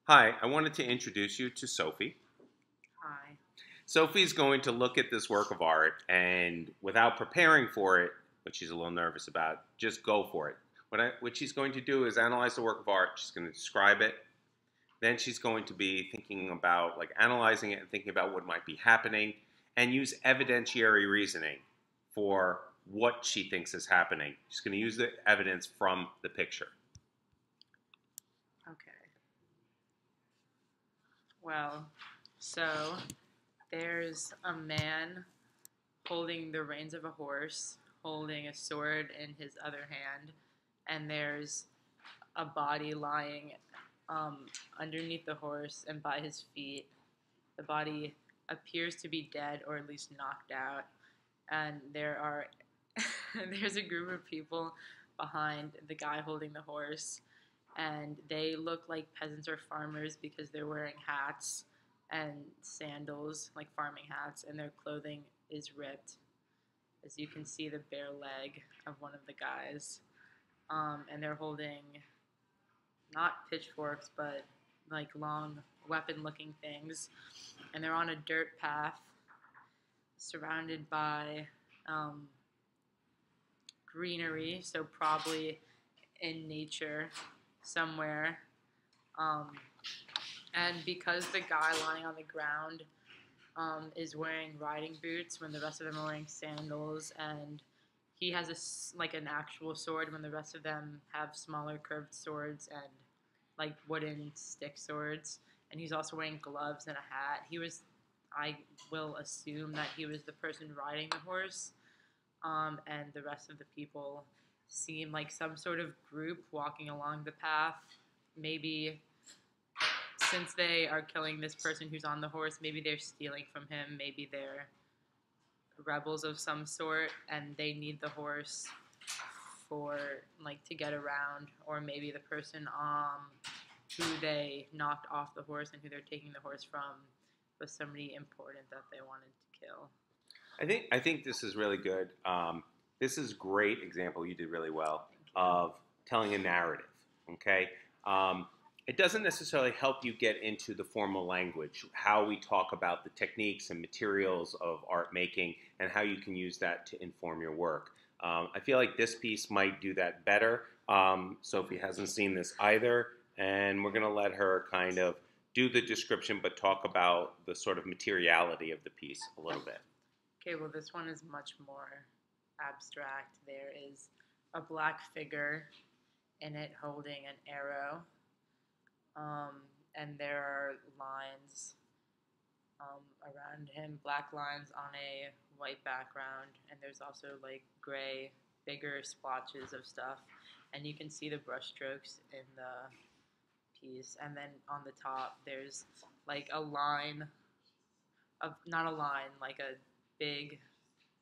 Hi, I wanted to introduce you to Sophie. Hi. Sophie's going to look at this work of art and without preparing for it, which she's a little nervous about, just go for it. What she's going to do is analyze the work of art. She's going to describe it. Then she's going to be thinking about, like, analyzing it and thinking about what might be happening and use evidentiary reasoning for what she thinks is happening. She's going to use the evidence from the picture. Okay. Well, so there's a man holding the reins of a horse, holding a sword in his other hand, and there's a body lying underneath the horse and by his feet. The body appears to be dead or at least knocked out, and there's a group of people behind the guy holding the horse, and they look like peasants or farmers because they're wearing hats and sandals, like farming hats, and their clothing is ripped. As you can see, the bare leg of one of the guys, and they're holding not pitchforks, but like long weapon-looking things, and they're on a dirt path surrounded by greenery, so probably in nature somewhere. Um, and because the guy lying on the ground is wearing riding boots when the rest of them are wearing sandals, and he has like an actual sword when the rest of them have smaller curved swords and like wooden stick swords, and he's also wearing gloves and a hat. I will assume that he was the person riding the horse, and the rest of the people seem like some sort of group walking along the path. Maybe since they are killing this person who's on the horse, maybe they're stealing from him. Maybe they're rebels of some sort, and they need the horse for like to get around. Or maybe the person who they knocked off the horse and who they're taking the horse from was somebody important that they wanted to kill. I think this is really good. This is a great example. You did really well of telling a narrative. Okay, it doesn't necessarily help you get into the formal language, how we talk about the techniques and materials of art making, and how you can use that to inform your work. I feel like this piece might do that better. Sophie hasn't seen this either, and we're going to let her kind of do the description, but talk about the sort of materiality of the piece a little bit. Okay, well, this one is much more abstract. There is a black figure in it holding an arrow, and there are lines around him, black lines on a white background, and there's also like gray, bigger splotches of stuff, and you can see the brush strokes in the piece. And then on the top, there's like a line of, not a line, like a big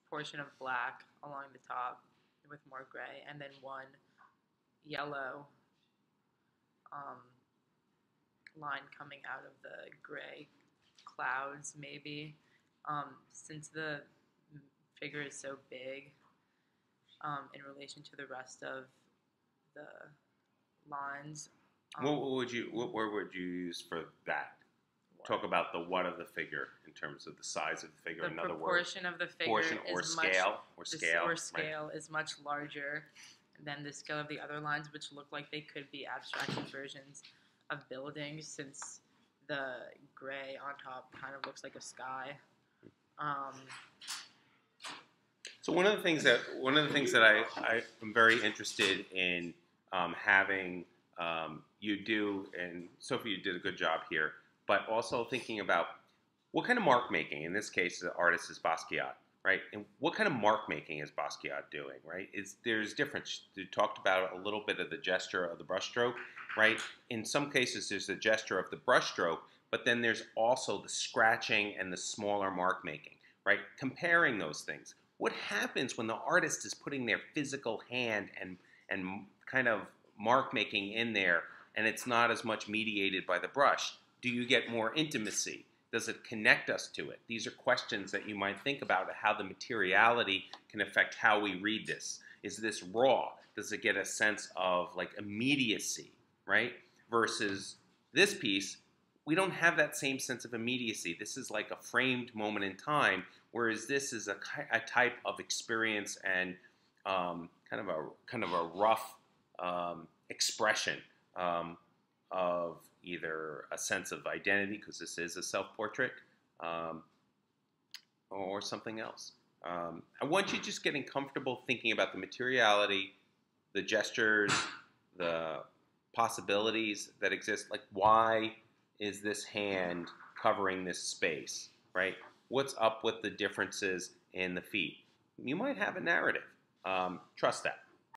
portion of black along the top with more gray, and then one yellow line coming out of the gray clouds, maybe. Since the figure is so big in relation to the rest of the lines. What word would you use for that? Talk about the what of the figure in terms of the size of the figure. The Another proportion word. of the figure Portion or is scale scale is much larger than the scale of the other lines, which look like they could be abstracted versions of buildings, since the gray on top kind of looks like a sky. So one of the things that I am very interested in having you do, and Sophie, you did a good job here, but also thinking about what kind of mark making. In this case, the artist is Basquiat, right? And what kind of mark making is Basquiat doing, right? There's difference. You talked about a little bit of the gesture of the brushstroke, right? In some cases, there's the gesture of the brushstroke, but then there's also the scratching and the smaller mark making, right? Comparing those things. What happens when the artist is putting their physical hand and kind of mark making in there, and it's not as much mediated by the brush? Do you get more intimacy? Does it connect us to it? These are questions that you might think about, how the materiality can affect how we read this. Is this raw? Does it get a sense of like immediacy, right? Versus This piece, we don't have that same sense of immediacy. This is like a framed moment in time, whereas this is a type of experience and kind of a rough expression of either a sense of identity, because this is a self-portrait, um, or something else. I want you just getting comfortable thinking about the materiality, the gestures, the possibilities that exist. Like, why is this hand covering this space, right? What's up with the differences in the feet? You might have a narrative. Trust that.